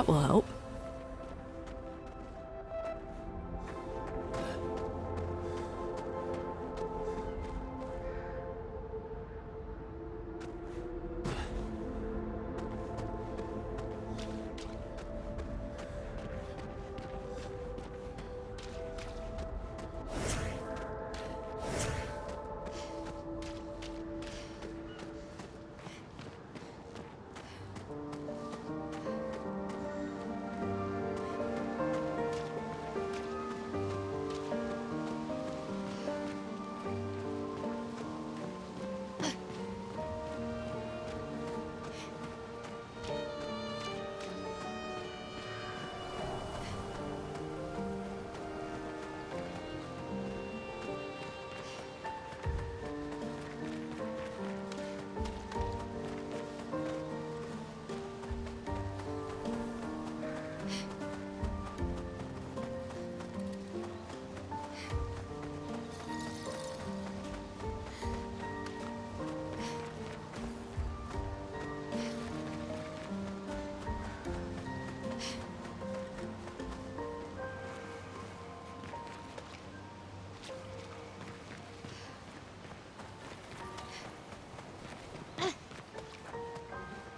That will help.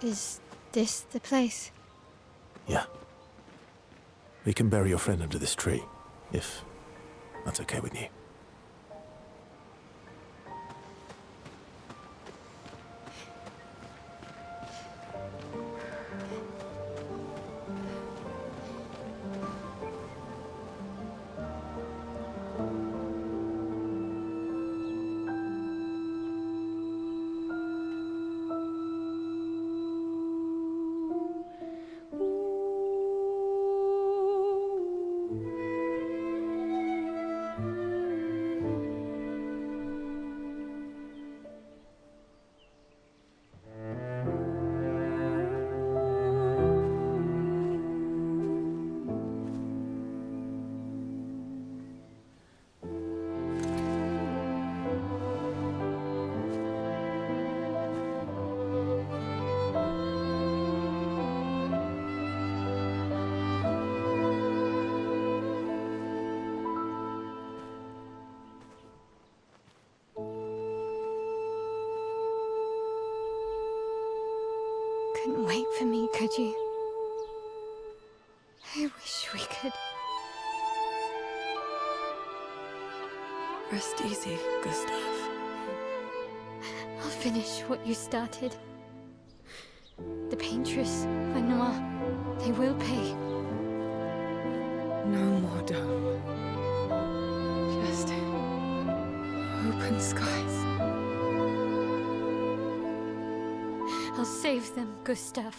Is this the place? Yeah. We can bury your friend under this tree, if that's okay with you. Couldn't wait for me, could you? I wish we could. Rest easy, Gustav. I'll finish what you started. The paintress, 르누아르, they will pay. No more dome. Just open skies. I'll save them, Gustav.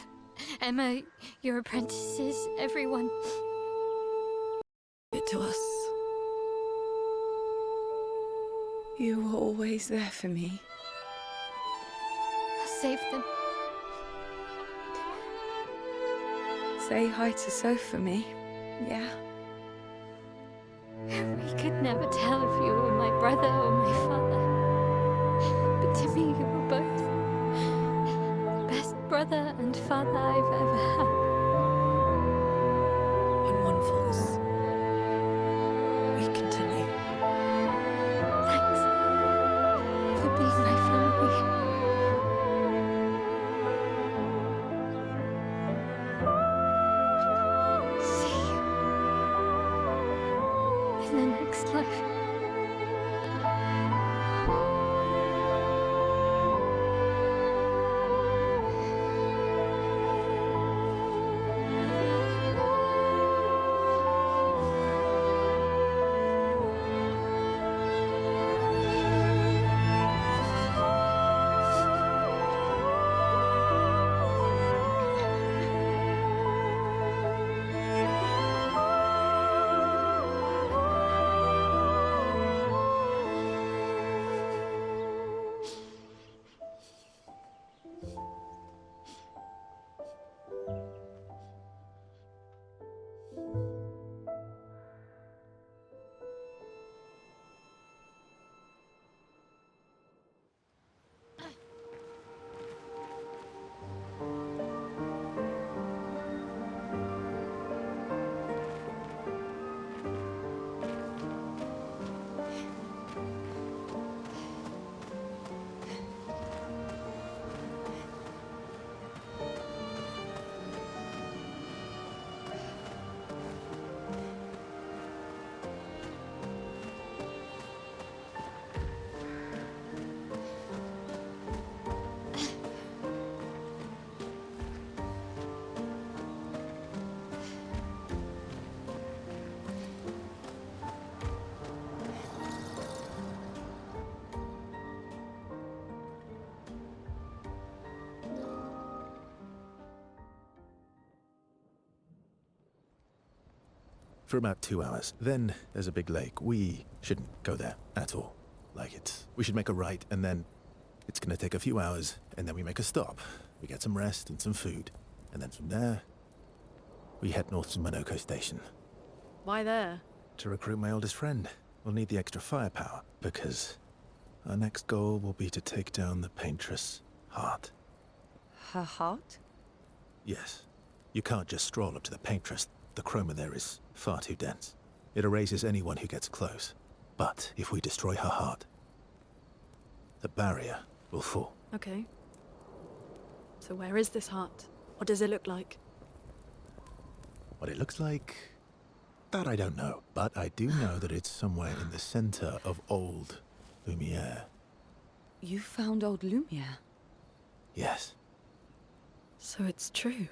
Emma, your apprentices, everyone. It to us. You were always there for me. I'll save them. Say hi to Soph for me, yeah? We could never tell if you were my brother or my father. But to me, you were both. Best brother and father I've ever had. When one falls, we continue. Thanks for being my family. See you in the next life. for about 2 hours. Then there's a big lake. We shouldn't go there at all. We should make a right, and then it's gonna take a few hours, and then we make a stop. We get some rest and some food, and then from there, we head north to Monoko Station. Why there? To recruit my oldest friend. We'll need the extra firepower, because our next goal will be to take down the Paintress' heart. Her heart? Yes. You can't just stroll up to the Paintress. The chroma there is far too dense. It erases anyone who gets close. But if we destroy her heart, the barrier will fall. Okay. So where is this heart? What does it look like? What it looks like, that I don't know. But I do know that it's somewhere in the center of old Lumiere. You found old Lumiere? Yes. So it's true.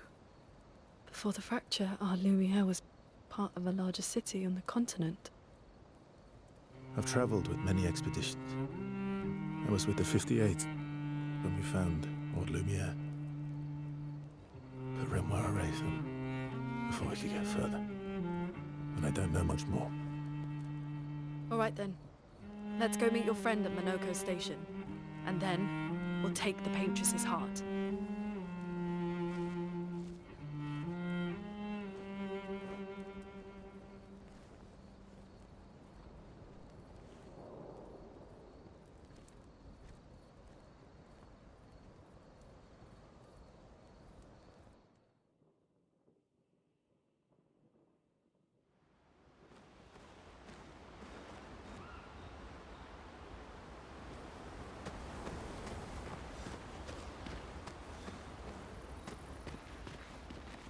Before the fracture, our Lumiere was part of a larger city on the continent. I've traveled with many expeditions. I was with the 58th when we found old Lumiere. But Renoir erased them before we could get further. And I don't know much more. All right then. Let's go meet your friend at Monoko Station. And then we'll take the Paintress's heart.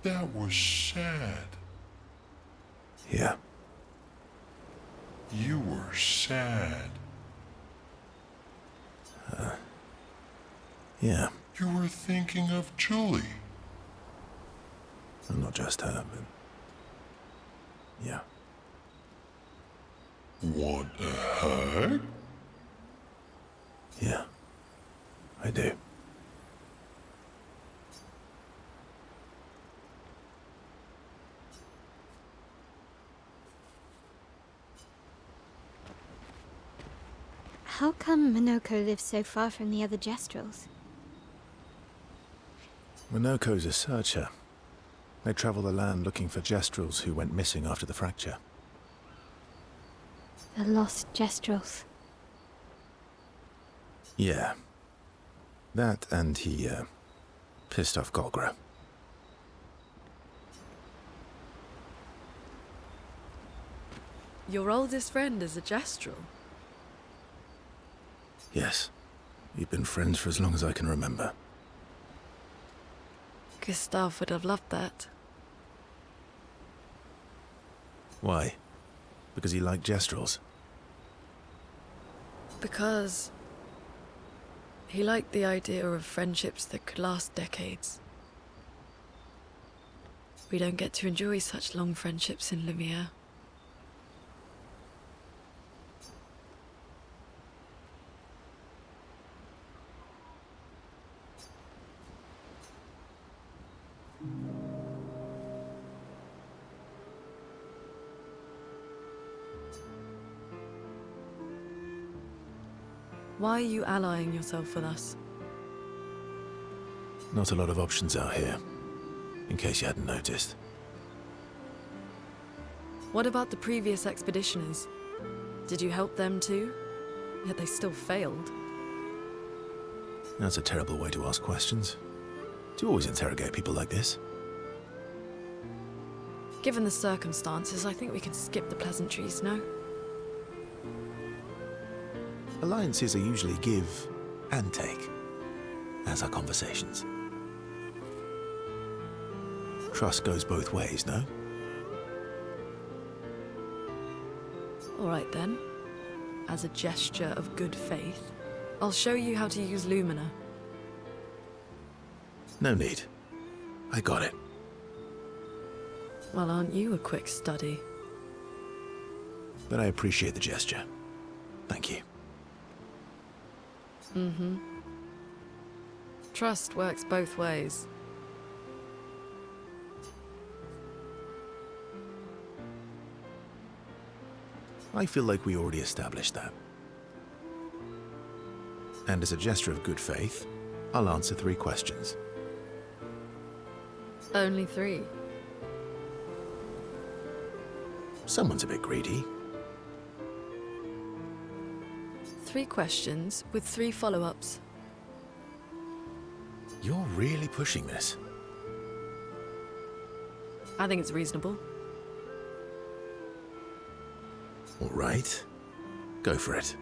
That was sad. Yeah. You were sad. Yeah. You were thinking of Julie. And not just her, but... yeah. Want a hug? Yeah. I do. How come Monoko lives so far from the other Jestrels? Monoko's a searcher. They travel the land looking for Jestrels who went missing after the fracture. The lost Jestrels. Yeah. That and he, pissed off Golgra. Your oldest friend is a Jestrel. Yes. We've been friends for as long as I can remember. Gustav would have loved that. Why? Because he liked Jestrels? Because he liked the idea of friendships that could last decades. We don't get to enjoy such long friendships in Lumiere. Why are you allying yourself with us? Not a lot of options out here, in case you hadn't noticed. What about the previous expeditioners? Did you help them too? Yet they still failed. That's a terrible way to ask questions. Do you always interrogate people like this? Given the circumstances, I think we can skip the pleasantries, no? Alliances are usually give and take, as are conversations. Trust goes both ways, no? All right then. As a gesture of good faith, I'll show you how to use Lumina. No need. I got it. Well, aren't you a quick study? But I appreciate the gesture. Thank you. Mm-hmm. Trust works both ways. I feel like we already established that. And as a gesture of good faith, I'll answer 3 questions. Only 3. Someone's a bit greedy. 3 questions with 3 follow-ups. You're really pushing this. I think it's reasonable. All right. Go for it.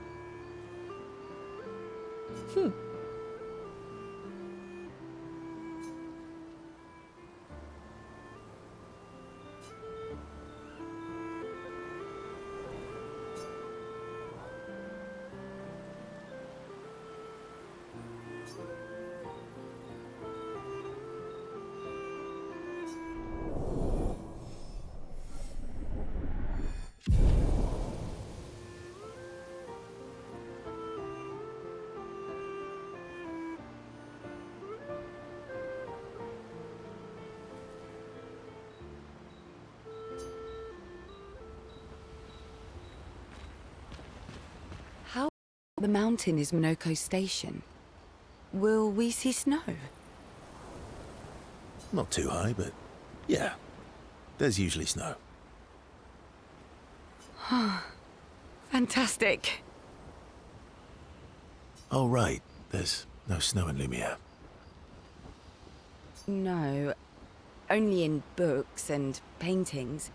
How the mountain is Minoko Station? Will we see snow? Not too high, but yeah. There's usually snow. Fantastic. Oh, right. There's no snow in Lumiere. No, only in books and paintings.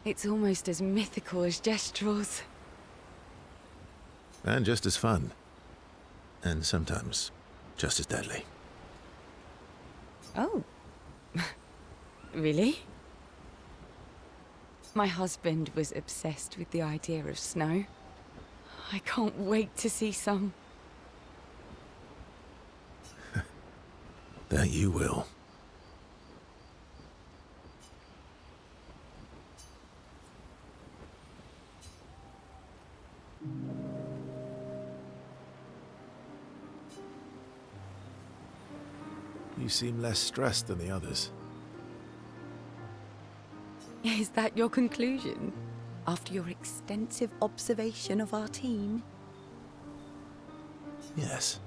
It's almost as mythical as Gestrels. And just as fun. And sometimes just as deadly. Oh. Really? My husband was obsessed with the idea of snow. I can't wait to see some. That you will. You seem less stressed than the others. Is that your conclusion? After your extensive observation of our team? Yes.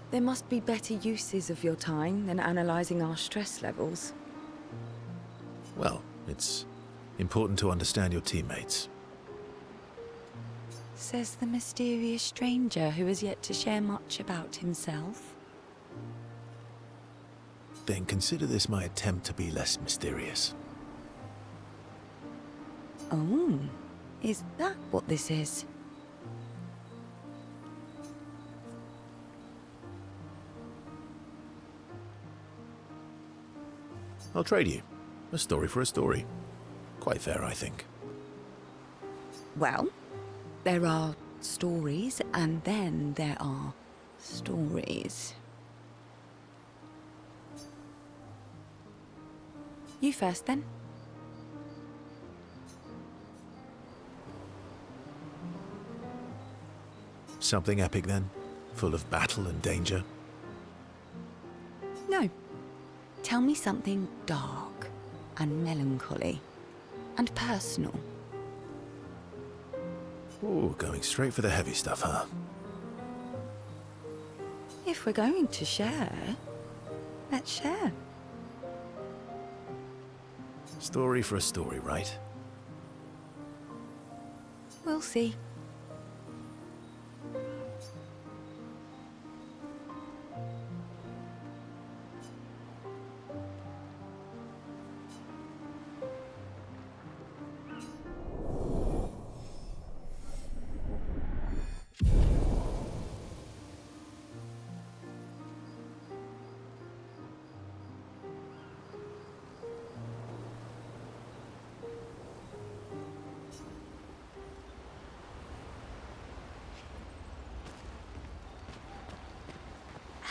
There must be better uses of your time than analysing our stress levels. Well, it's important to understand your teammates. Says the mysterious stranger who has yet to share much about himself. Then consider this my attempt to be less mysterious. Oh, is that what this is? I'll trade you. A story for a story. Quite fair, I think. Well, there are stories, and then there are stories. You first, then. Something epic, then? Full of battle and danger? No. Tell me something dark and melancholy and personal. Ooh, going straight for the heavy stuff, huh? If we're going to share, let's share. Story for a story, right? We'll see.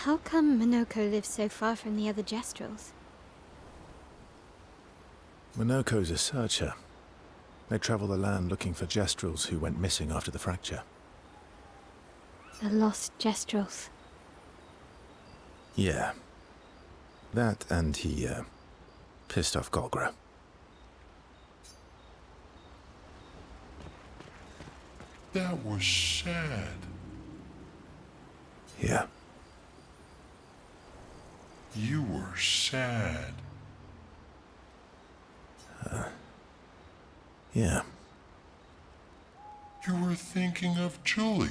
How come Minoko lives so far from the other Gestrels? Minoko's a searcher. They travel the land looking for Gestrels who went missing after the fracture. The lost Gestrels. Yeah. That and he, pissed off Golgra. That was sad. Yeah. You were sad. Yeah. You were thinking of Julie.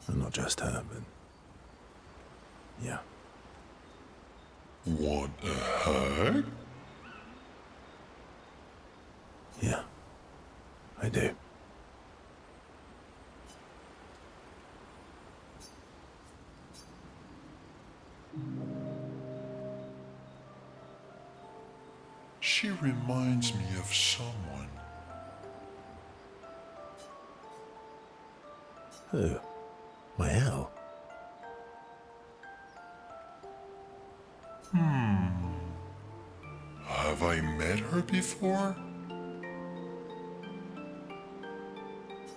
And not just her, but... yeah. Want a hug? Yeah. I do. She reminds me of someone. Who? Well... Have I met her before?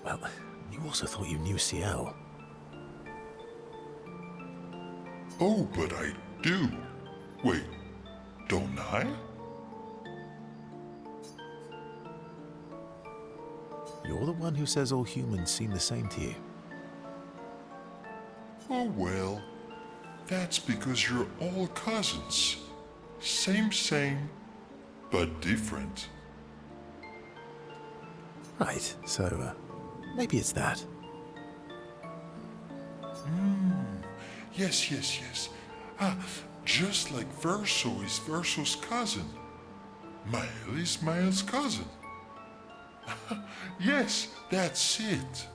well, you also thought you knew CL. Oh, but I do. Wait, don't I? You're the one who says all humans seem the same to you. Oh well, that's because you're all cousins. Same, but different. Right, so, maybe it's that. Yes. Ah, just like Verso is Verso's cousin. Mael is Mael's cousin. Yes, that's it.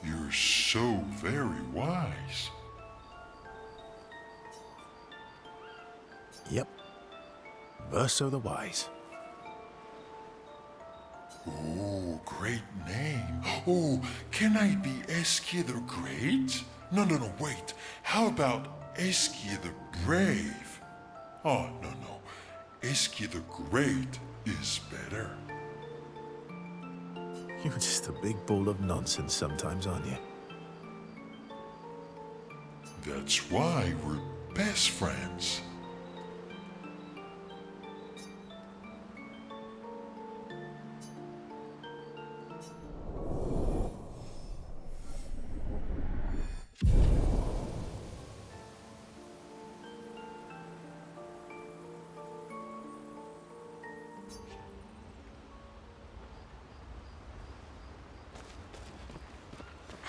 You're so very wise. Yep. Verso the Wise. Oh, great name. Oh, can I be Eskia the Great? No, wait. How about Eskia the Brave? Oh, no. Eskia the Great is better. You're just a big ball of nonsense sometimes, aren't you? That's why we're best friends.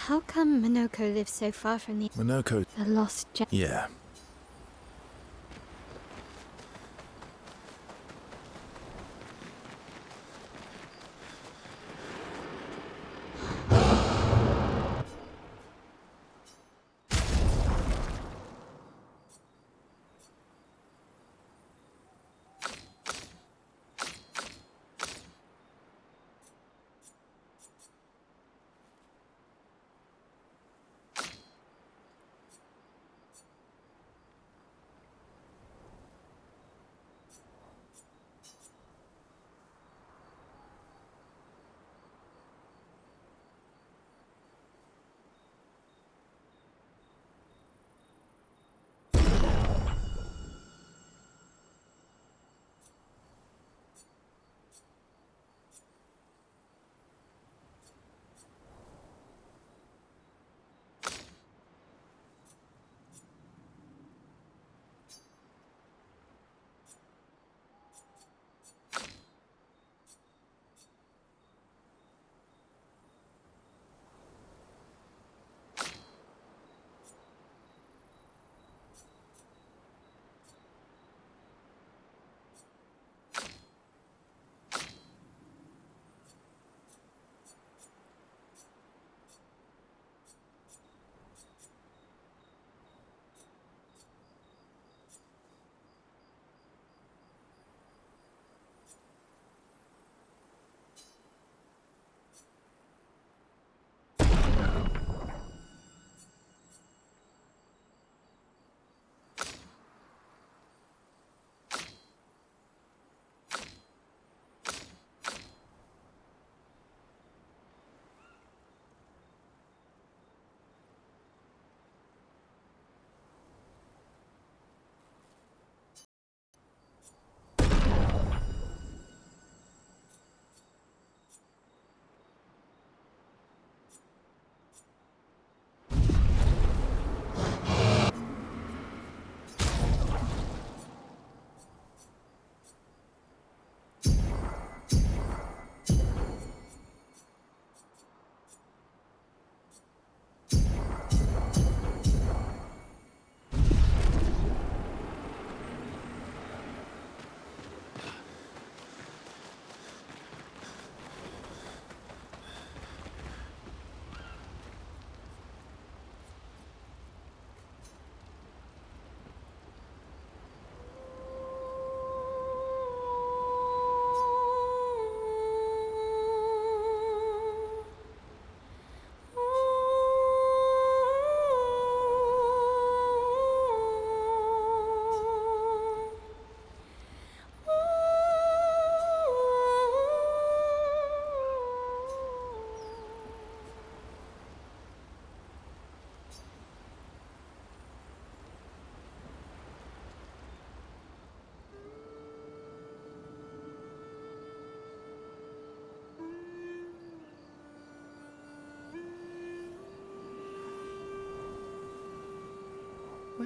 How come Minoko lives so far from the Minoko... lost gem? yeah.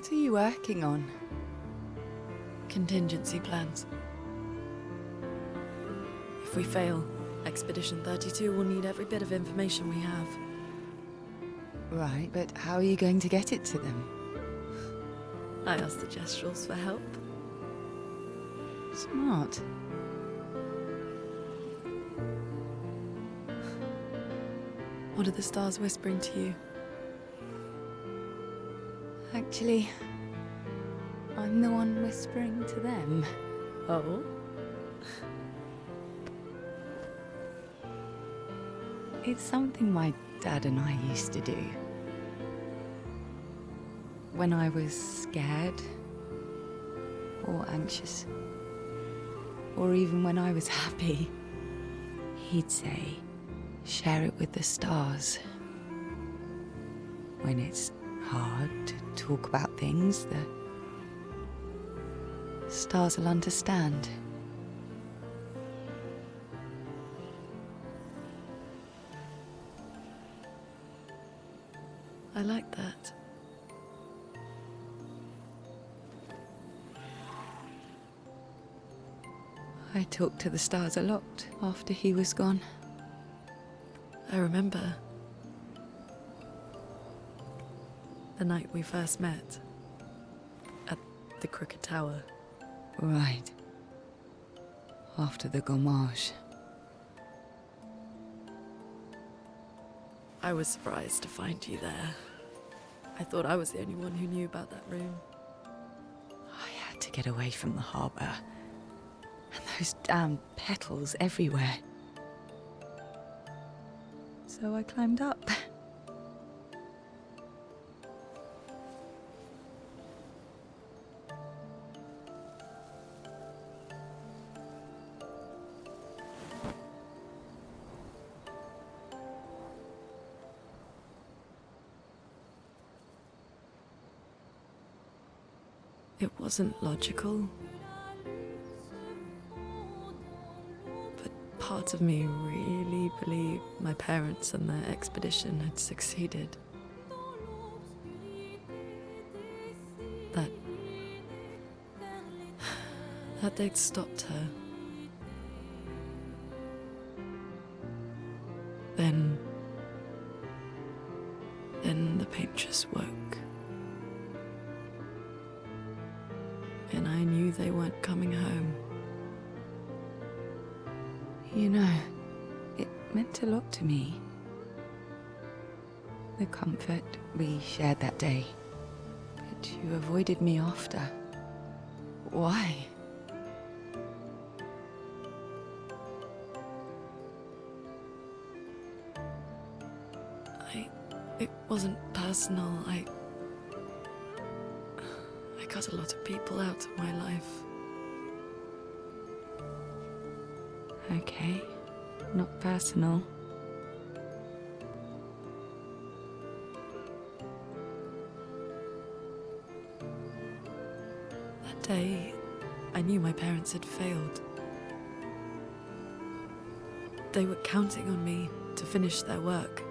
What are you working on? Contingency plans. If we fail, Expedition 32 will need every bit of information we have. Right, but how are you going to get it to them? I asked the Gestrals for help. Smart. What are the stars whispering to you? Actually, I'm the one whispering to them. Oh? It's something my dad and I used to do. When I was scared, or anxious, or even when I was happy, he'd say, share it with the stars. When it's hard to talk about things, the stars will understand. I like that. I talked to the stars a lot after he was gone. I remember the night we first met at the Crooked Tower. Right. After the gommage. I was surprised to find you there. I thought I was the only one who knew about that room. I had to get away from the harbour. And those damn petals everywhere. So I climbed up. It wasn't logical. But parts of me really believed my parents and their expedition had succeeded. That they'd stopped her. Then the painters woke. And I knew they weren't coming home. You know, it meant a lot to me. The comfort we shared that day. But you avoided me after. Why? It wasn't personal. I cut a lot of people out of my life. Okay, not personal. That day, I knew my parents had failed. They were counting on me to finish their work.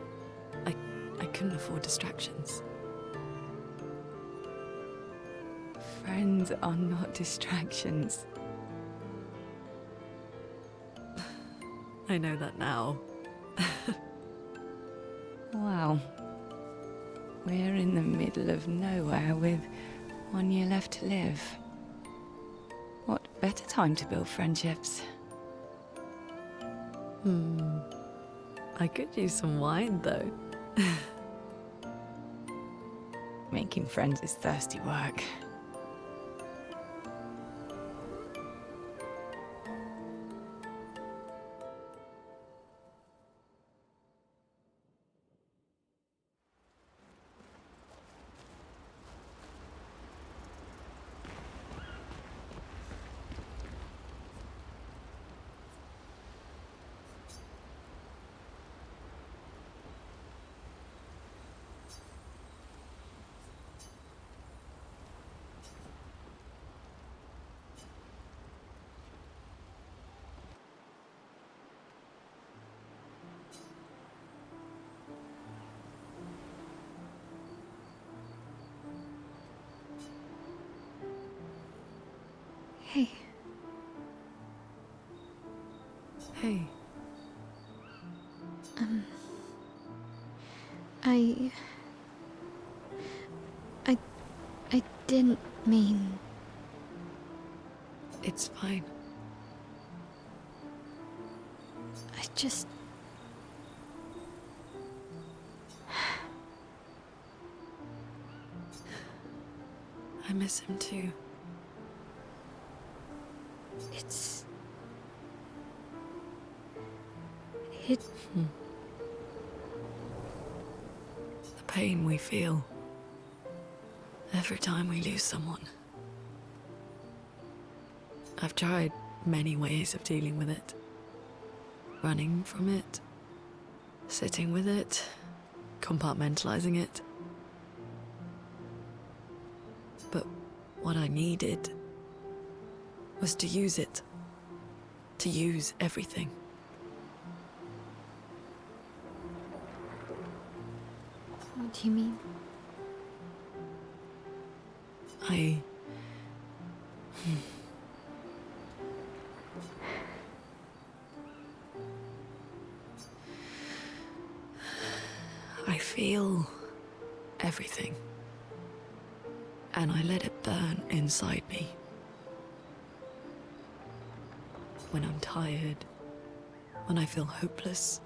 I couldn't afford distractions. Friends are not distractions. I know that now. Wow. We're in the middle of nowhere with 1 year left to live. What better time to build friendships? I could use some wine, though. Making friends is thirsty work. Hey. Hey. I didn't mean... It's fine. I just... I miss him too. It's... The pain we feel every time we lose someone. I've tried many ways of dealing with it. Running from it, sitting with it, compartmentalizing it. But what I needed was to use it. To use everything. What do you mean? I feel everything. And I let it burn inside me. When I'm tired, when I feel hopeless,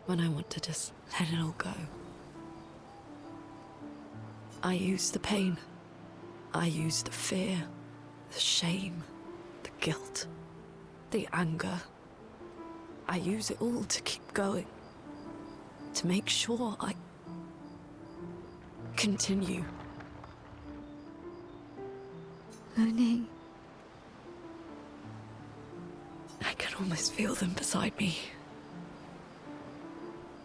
when I want to just let it all go. I use the pain. I use the fear, the shame, the guilt, the anger. I use it all to keep going. To make sure I continue. Monet. I can almost feel them beside me.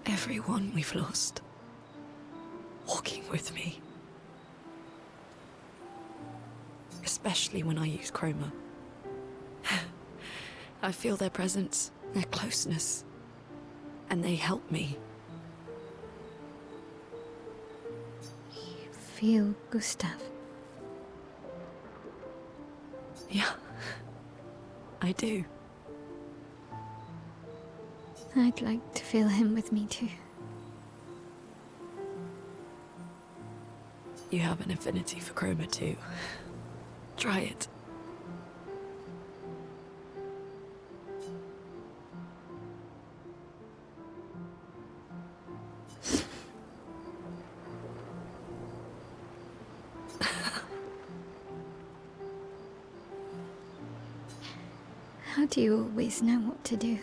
Everyone we've lost. Walking with me. Especially when I use chroma. I feel their presence, their closeness, and they help me. You feel Gustav? Yeah, I do. I'd like to feel him with me too. You have an affinity for chroma too. Try it. How do you always know what to do?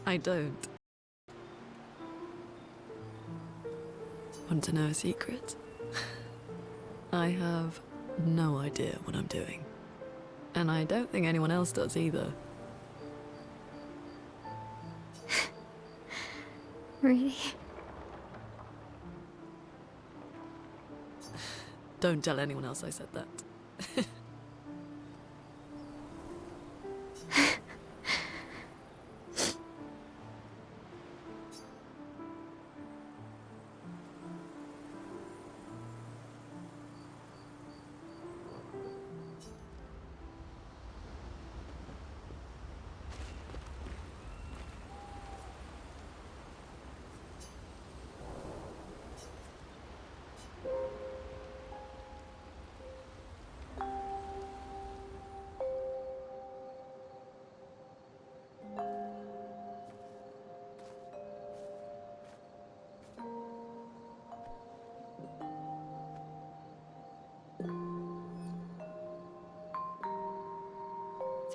I don't. Want to know a secret? I have no idea what I'm doing. And I don't think anyone else does either. Really? Don't tell anyone else I said that.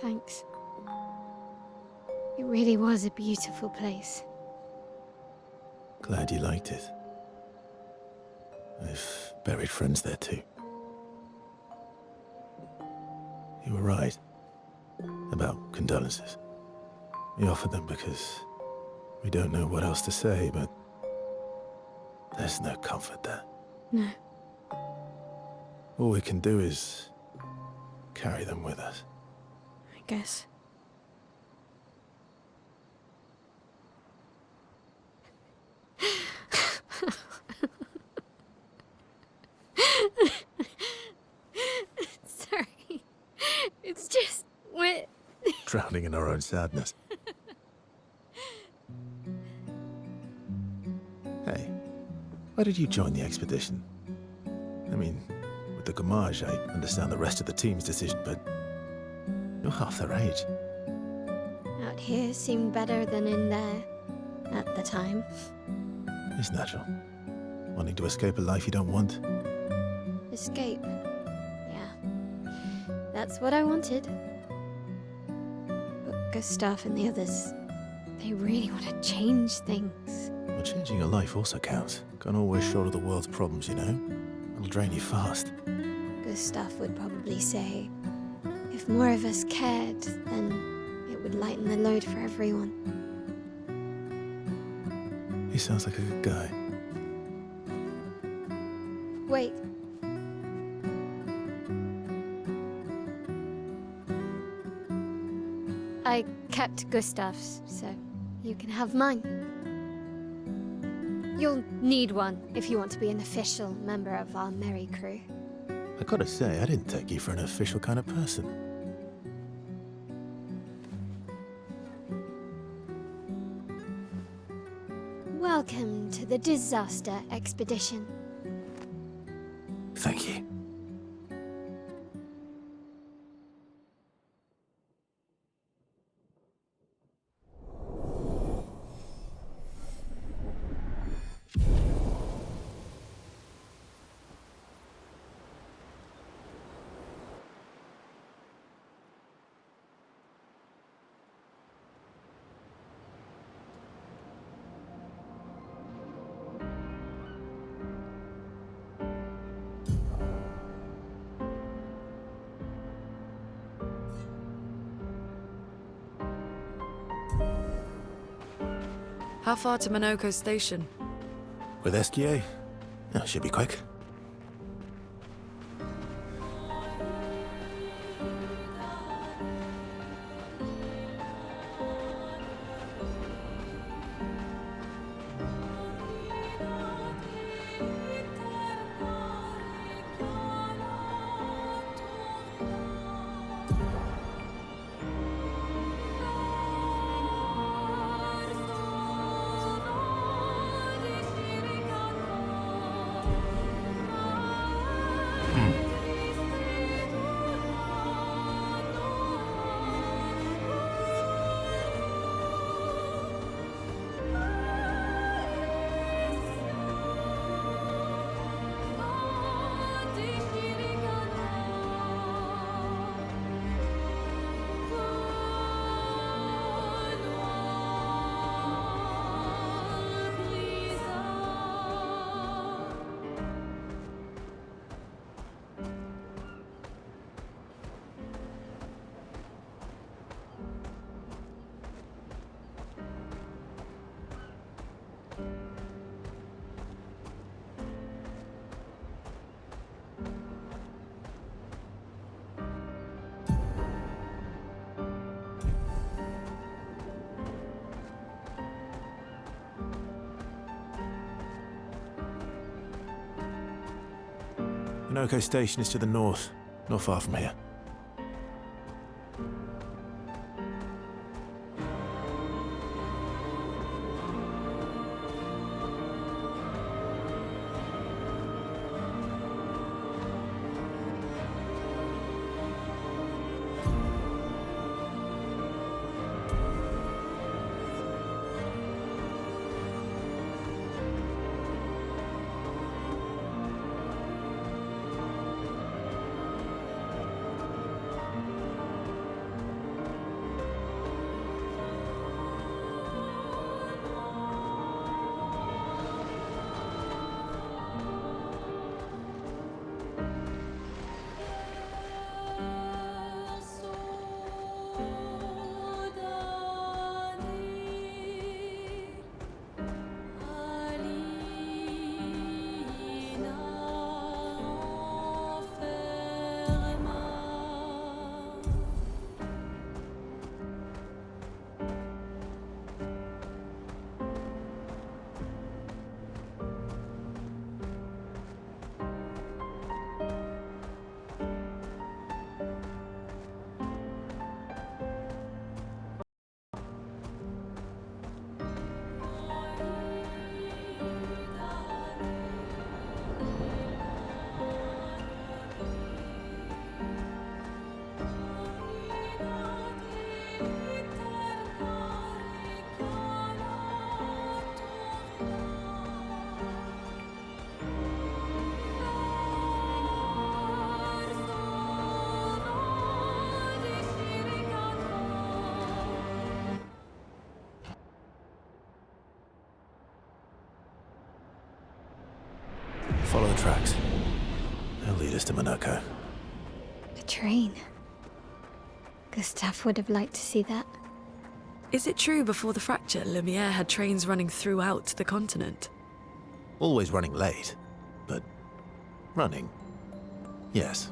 Thanks. It really was a beautiful place. Glad you liked it. I've buried friends there too. You were right about condolences. We offered them because we don't know what else to say, but there's no comfort there. No. All we can do is carry them with us. I guess. drowning in our own sadness. Hey, why did you join the expedition? I mean, with the Gamage, I understand the rest of the team's decision, but you're half their age. Out here seemed better than in there at the time. It's natural. Wanting to escape a life you don't want. Escape. Yeah. That's what I wanted. But Gustav and the others, they really want to change things. Well, changing your life also counts. Can't always shoulder the world's problems, you know? It'll drain you fast. Gustav would probably say, if more of us cared, then it would lighten the load for everyone. He sounds like a good guy. Wait. I kept Gustav's, so you can have mine. You'll need one if you want to be an official member of our merry crew. I gotta say, I didn't take you for an official kind of person. Welcome to the disaster expedition. Thank you. How far to Minoko Station? With SQA? Oh, should be quick. Minoko Station is to the north, not far from here. Follow the tracks. They'll lead us to Monaco. A train. Gustav would have liked to see that. Is it true before the fracture, Lumiere had trains running throughout the continent? Always running late, but running. Yes.